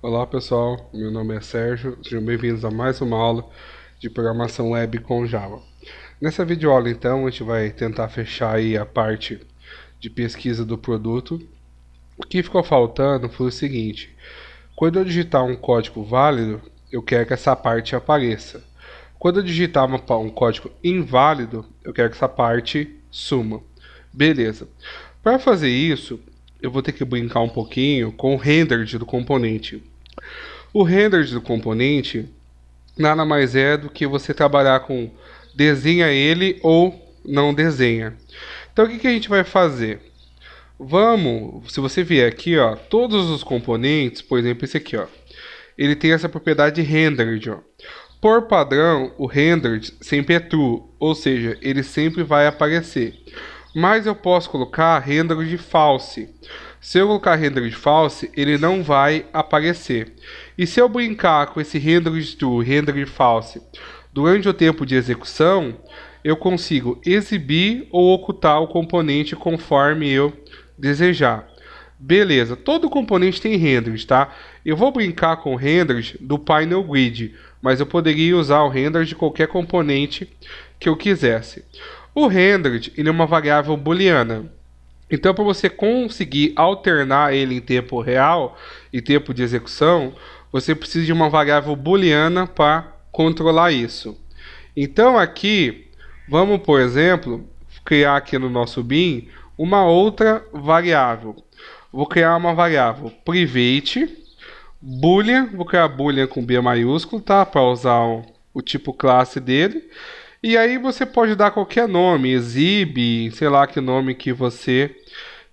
Olá pessoal, meu nome é Sérgio, sejam bem-vindos a mais uma aula de programação web com Java. Nessa videoaula então a gente vai tentar fechar aí a parte de pesquisa do produto. O que ficou faltando foi o seguinte: quando eu digitar um código válido, eu quero que essa parte apareça. Quando eu digitar um código inválido, eu quero que essa parte suma. Beleza. Para fazer isso, eu vou ter que brincar um pouquinho com o rendered do componente. O rendered do componente nada mais é do que você trabalhar com desenha ele ou não desenha. Então o que a gente vai fazer? Se você vier aqui, ó, todos os componentes, por exemplo, esse aqui, ó, ele tem essa propriedade rendered, ó. Por padrão, o rendered sempre é true, ou seja, ele sempre vai aparecer. Mas eu posso colocar rendered false. Se eu colocar rendered false, ele não vai aparecer. E se eu brincar com esse rendered true, rendered false, durante o tempo de execução, eu consigo exibir ou ocultar o componente conforme eu desejar. Beleza, todo componente tem rendered, tá? Eu vou brincar com o rendered do painel grid, mas eu poderia usar o rendered de qualquer componente que eu quisesse. O rendered ele é uma variável booleana. Então, para você conseguir alternar ele em tempo real e tempo de execução, você precisa de uma variável booleana para controlar isso. Então, aqui, vamos, por exemplo, criar aqui no nosso bin uma outra variável. Vou criar uma variável private, boolean, vou criar boolean com B maiúsculo, tá? Para usar o tipo classe dele. E aí você pode dar qualquer nome, exibe, sei lá que nome que você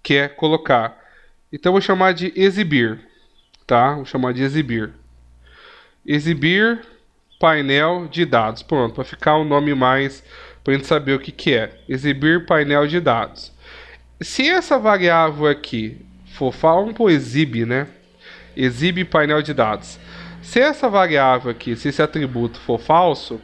quer colocar. Então vou chamar de exibir, tá? Vou chamar de exibir. Exibir painel de dados. Pronto, para ficar um nome mais para a gente saber o que é. Exibir painel de dados. Se essa variável aqui for, vamos por exibe, né? Exibe painel de dados. Se essa variável aqui, se esse atributo for falso,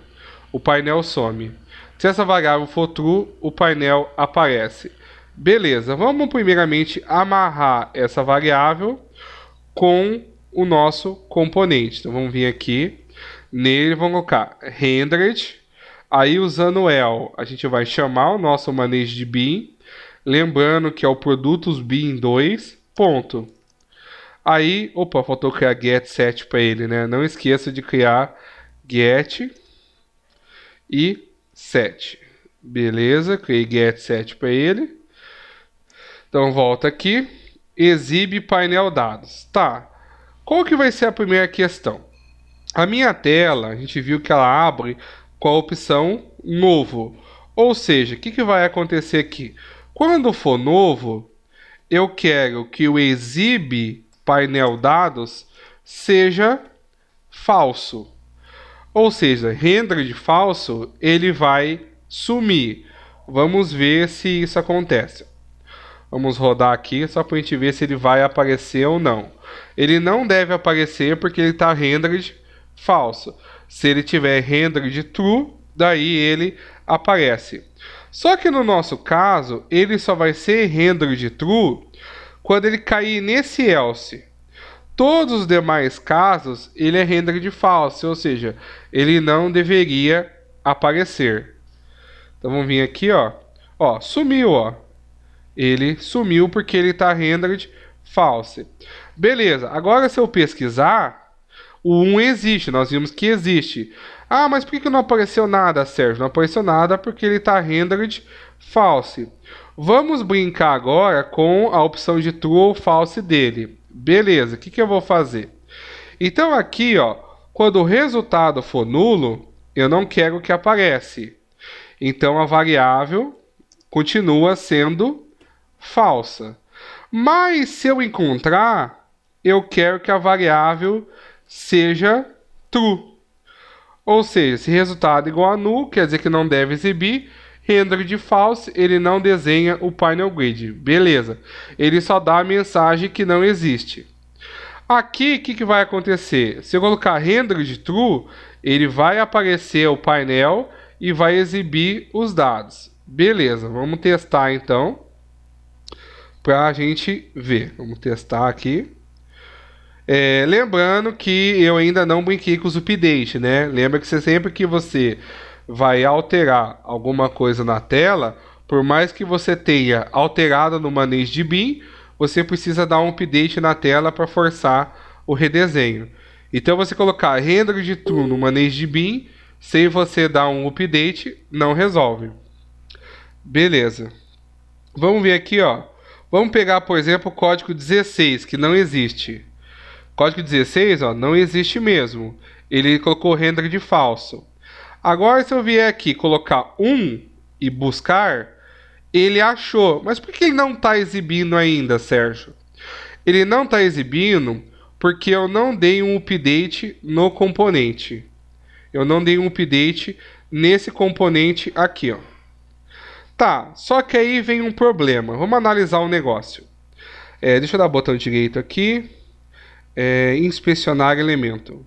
o painel some. Se essa variável for true, o painel aparece. Beleza, vamos primeiramente amarrar essa variável com o nosso componente. Então vamos vir aqui, nele vamos colocar rendered. Aí usando o el, a gente vai chamar o nosso manejo de bin, lembrando que é o produtos bin 2, ponto. Aí, opa, faltou criar get set para ele, né? Não esqueça de criar get e set. Beleza, criei get set para ele. Então volta aqui, exibe painel dados. Tá, qual que vai ser a primeira questão? A minha tela, a gente viu que ela abre com a opção novo. Ou seja, o que vai acontecer aqui? Quando for novo, eu quero que o exibe painel dados seja falso. Ou seja, rendered falso, ele vai sumir. Vamos ver se isso acontece. Vamos rodar aqui só para a gente ver se ele vai aparecer ou não. Ele não deve aparecer porque ele está rendered falso. Se ele tiver rendered true, daí ele aparece. Só que no nosso caso, ele só vai ser rendered true quando ele cair nesse else. Todos os demais casos, ele é rendered false, ou seja, ele não deveria aparecer. Então vamos vir aqui, ó. Ó, sumiu, ó. Ele sumiu porque ele está rendered false. Beleza, agora se eu pesquisar, o 1 existe, nós vimos que existe. Ah, mas por que não apareceu nada, Sérgio? Não apareceu nada porque ele está rendered false. Vamos brincar agora com a opção de true ou false dele. Beleza, o que eu vou fazer? Então aqui, ó, quando o resultado for nulo, eu não quero que apareça. Então a variável continua sendo falsa. Mas se eu encontrar, eu quero que a variável seja true. Ou seja, se resultado é igual a null, quer dizer que não deve exibir. Rendered false, ele não desenha o painel grid. Beleza. Ele só dá a mensagem que não existe. Aqui, o que vai acontecer? Se eu colocar rendered true, ele vai aparecer o painel e vai exibir os dados. Beleza, vamos testar então, para a gente ver. Vamos testar aqui. Lembrando que eu ainda não brinquei com os updates, né? Lembra que sempre que você vai alterar alguma coisa na tela, por mais que você tenha alterado no manejo de BIM, você precisa dar um update na tela para forçar o redesenho. Então você colocar render de true no manejo de BIM, sem você dar um update, não resolve. Beleza. Vamos ver aqui, ó. Vamos pegar, por exemplo, o código 16, que não existe. Código 16, ó, não existe mesmo. Ele colocou render de falso. Agora, se eu vier aqui colocar 1 e buscar, ele achou. Mas por que ele não está exibindo ainda, Sérgio? Ele não está exibindo porque eu não dei um update no componente. Eu não dei um update nesse componente aqui, ó. Tá, só que aí vem um problema. Vamos analisar um negócio. Deixa eu dar o botão direito aqui. Inspecionar elemento.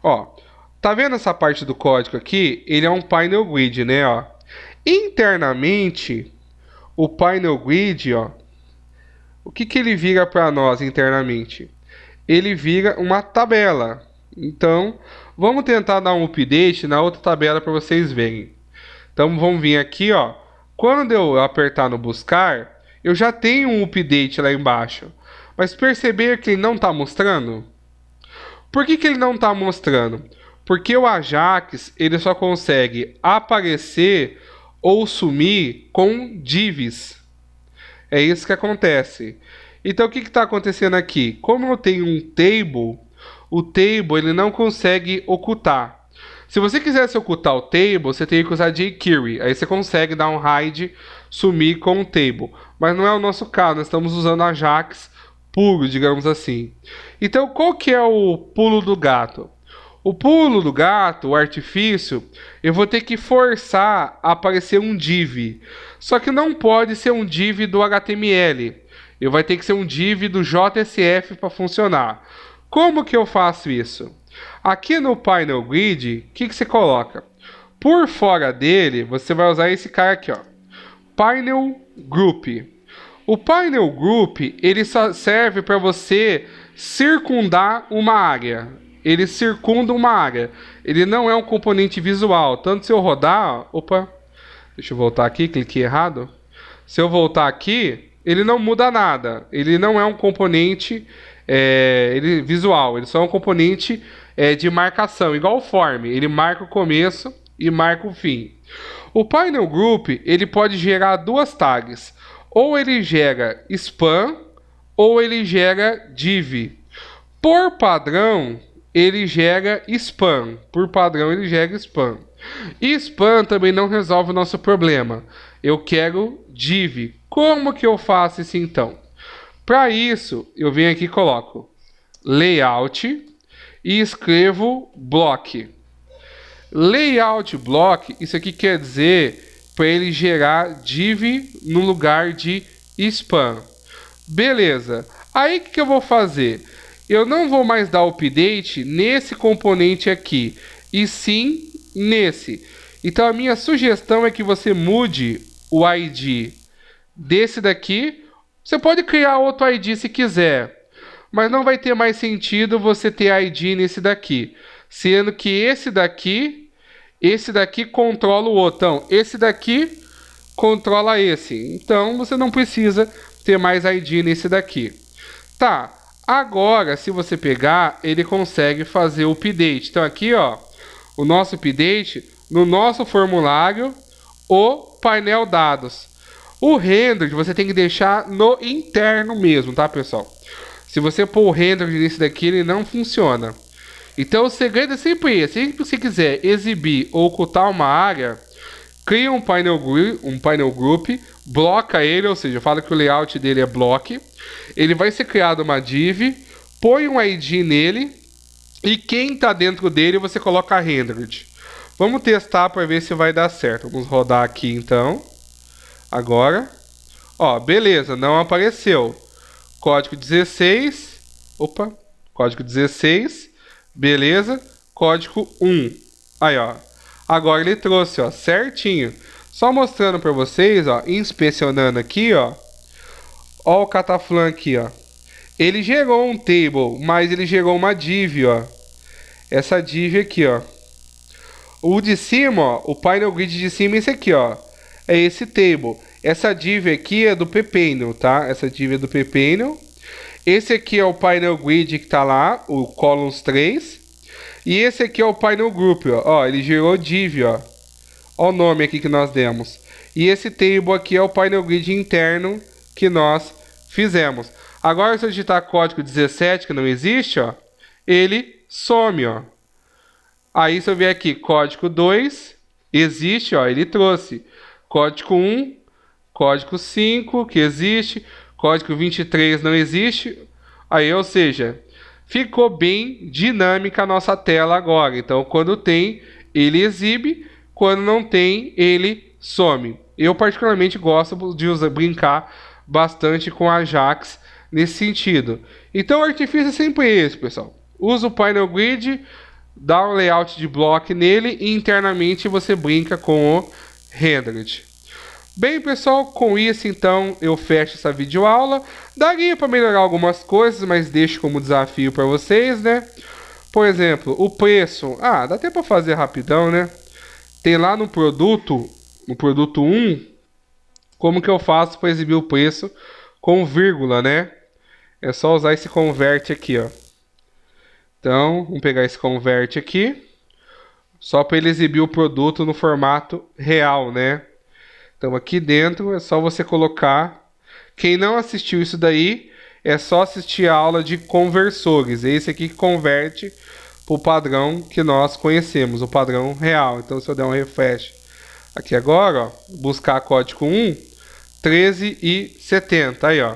Ó, tá vendo essa parte do código aqui? Ele é um Panel Grid, né? Ó. Internamente, o Panel Grid, ó, o que ele vira para nós internamente? Ele vira uma tabela. Então, vamos tentar dar um update na outra tabela para vocês verem. Então, vamos vir aqui, ó. Quando eu apertar no buscar, eu já tenho um update lá embaixo. Mas perceber que ele não está mostrando? Por que ele não está mostrando? Porque o Ajax ele só consegue aparecer ou sumir com divs. É isso que acontece. Então o que está acontecendo aqui? Como eu tenho um table, o table ele não consegue ocultar. Se você quisesse ocultar o table, você teria que usar jQuery. Aí você consegue dar um hide, sumir com o table. Mas não é o nosso caso, nós estamos usando Ajax puro, digamos assim. Então qual que é o pulo do gato? O pulo do gato, o artifício, eu vou ter que forçar a aparecer um div. Só que não pode ser um div do HTML. Eu vai ter que ser um div do JSF para funcionar. Como que eu faço isso? Aqui no Panel Grid, o que você coloca? Por fora dele, você vai usar esse cara aqui, ó. Panel Group. O Panel Group, ele só serve para você circundar uma área. Ele circunda uma área. Ele não é um componente visual. Tanto se eu rodar... Opa, deixa eu voltar aqui, cliquei errado. Se eu voltar aqui, ele não muda nada. Ele não é um componente visual. Ele só é um componente de marcação, igual o form. Ele marca o começo e marca o fim. O Panel Group, ele pode gerar duas tags. Ou ele gera span, ou ele gera div. Por padrão, ele gera spam. Por padrão, ele gera spam. E spam também não resolve o nosso problema. Eu quero div. Como que eu faço isso então? Para isso, eu venho aqui e coloco layout e escrevo block. Layout block, isso aqui quer dizer para ele gerar div no lugar de spam. Beleza. Aí o que eu vou fazer? Eu não vou mais dar update nesse componente aqui, e sim nesse. Então a minha sugestão é que você mude o ID desse daqui. Você pode criar outro ID se quiser, mas não vai ter mais sentido você ter ID nesse daqui, sendo que esse daqui controla o outro. Então, esse daqui controla esse. Então você não precisa ter mais ID nesse daqui. Tá. Agora, se você pegar, ele consegue fazer o update. Então aqui, ó, o nosso update, no nosso formulário, o painel dados. O render você tem que deixar no interno mesmo, tá, pessoal? Se você pôr o render nesse daqui, ele não funciona. Então o segredo é sempre esse. Se você quiser exibir ou ocultar uma área, cria um Panel Group, bloca ele, ou seja, fala que o layout dele é block. Ele vai ser criado uma div, põe um ID nele e quem está dentro dele você coloca rendered. Vamos testar para ver se vai dar certo. Vamos rodar aqui então. Agora, ó, beleza, não apareceu. Código 16. Opa, código 16. Beleza, código 1. Aí, ó. Agora ele trouxe, ó, certinho. Só mostrando para vocês, ó, inspecionando aqui, ó. Ó o Cataflã aqui, ó. Ele gerou um table, mas ele gerou uma div, ó. Essa div aqui, ó. O de cima, ó, o painel grid de cima é esse aqui, ó. É esse table. Essa div aqui é do ppanel, tá? Essa div é do ppanel. Esse aqui é o painel grid que tá lá, o columns 3. E esse aqui é o painel group, ó. Ó, ele gerou div, ó. Ó o nome aqui que nós demos. E esse table aqui é o painel grid interno que nós fizemos. Agora, se eu digitar código 17, que não existe, ó, ele some, ó. Aí, se eu vier aqui, código 2, existe, ó, ele trouxe. Código 1, código 5, que existe. Código 23 não existe. Aí, ou seja, ficou bem dinâmica a nossa tela agora. Então, quando tem, ele exibe. Quando não tem, ele some. Eu, particularmente, gosto de brincar bastante com a Ajax nesse sentido. Então, o artifício é sempre esse, pessoal. Usa o painel grid, dá um layout de bloco nele e internamente você brinca com o rendered. Bem, pessoal, com isso então eu fecho essa videoaula. Daria para melhorar algumas coisas, mas deixo como desafio para vocês, né? Por exemplo, o preço. Dá até para fazer rapidão, né? Tem lá no produto 1, como que eu faço para exibir o preço com vírgula, né? É só usar esse convert aqui, ó. Então, vamos pegar esse convert aqui, só para ele exibir o produto no formato real, né? Então, aqui dentro é só você colocar. Quem não assistiu isso daí, é só assistir a aula de conversores. Esse aqui que converte para o padrão que nós conhecemos, o padrão real. Então, se eu der um refresh aqui agora, ó, buscar código 1, 13,70. Aí, ó.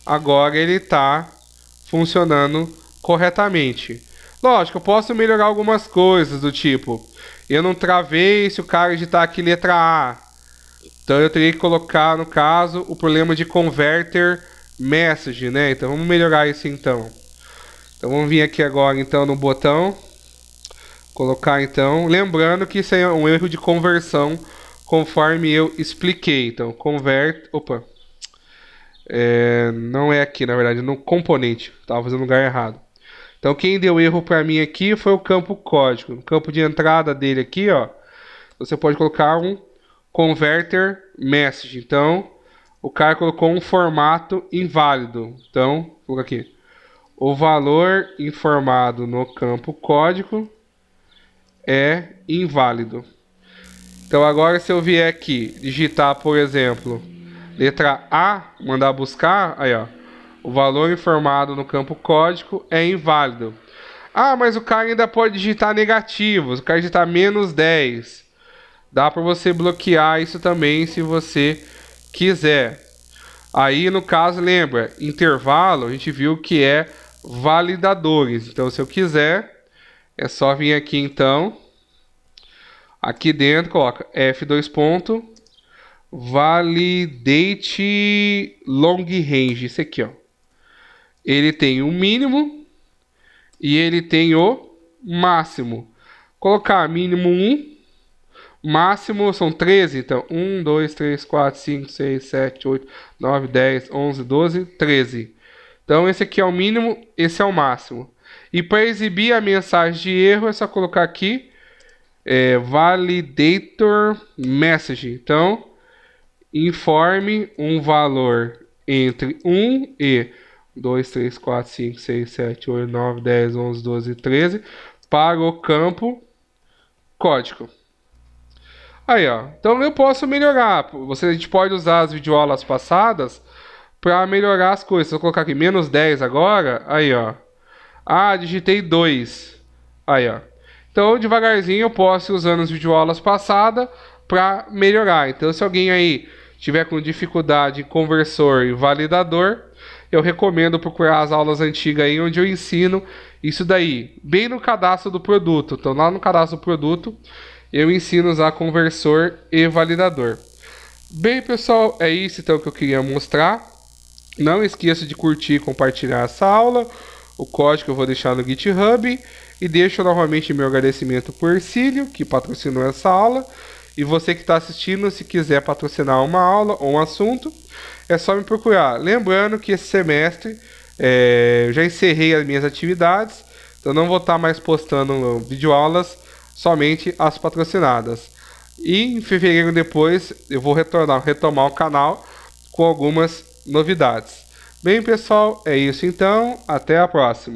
Agora ele está funcionando corretamente. Lógico, eu posso melhorar algumas coisas do tipo, eu não travei se o cara digitar aqui letra A. Então eu teria que colocar, no caso, o problema de converter message, né? Então vamos melhorar isso então. Então vamos vir aqui agora então no botão, colocar então, lembrando que isso é um erro de conversão, conforme eu expliquei. Então convert, não é aqui, na verdade, no componente, estava fazendo no lugar errado. Então quem deu erro para mim aqui foi o campo código. No campo de entrada dele aqui, ó, você pode colocar um converter message. Então o cara colocou um formato inválido. Então, vou colocar aqui. O valor informado no campo código é inválido. Então agora se eu vier aqui digitar, por exemplo, letra A, mandar buscar, aí ó, o valor informado no campo código é inválido. Mas o cara ainda pode digitar negativos, o cara digitar menos 10. Dá para você bloquear isso também se você quiser. Aí no caso, lembra, intervalo, a gente viu que é validadores. Então se eu quiser, é só vir aqui então, aqui dentro, coloca F2 ponto, validate long range, esse aqui, ó. Ele tem o mínimo e ele tem o máximo. Colocar mínimo 1, máximo são 13, então 1, 2, 3, 4, 5, 6, 7, 8, 9, 10, 11, 12, 13. Então esse aqui é o mínimo, esse é o máximo. E para exibir a mensagem de erro é só colocar aqui validator message. Então informe um valor entre 1 e 2, 3, 4, 5, 6, 7, 8, 9, 10, 11, 12, 13 para o campo código. Aí, ó. Então eu posso melhorar. A gente pode usar as videoaulas passadas para melhorar as coisas. Se eu colocar aqui menos 10 agora, aí, ó. Digitei 2. Aí, ó. Então, devagarzinho eu posso ir usando as videoaulas passadas para melhorar. Então, se alguém aí tiver com dificuldade em conversor e validador, eu recomendo procurar as aulas antigas aí, onde eu ensino isso daí, bem no cadastro do produto. Então, lá no cadastro do produto, eu ensino a usar conversor e validador. Bem, pessoal, é isso então que eu queria mostrar. Não esqueça de curtir e compartilhar essa aula. O código eu vou deixar no GitHub. E deixo novamente meu agradecimento por Ercílio, que patrocinou essa aula. E você que está assistindo, se quiser patrocinar uma aula ou um assunto, é só me procurar. Lembrando que esse semestre Eu já encerrei as minhas atividades, então não vou estar mais postando videoaulas, somente as patrocinadas. E em fevereiro depois eu vou retomar o canal com algumas novidades. Bem, pessoal, é isso então. Até a próxima.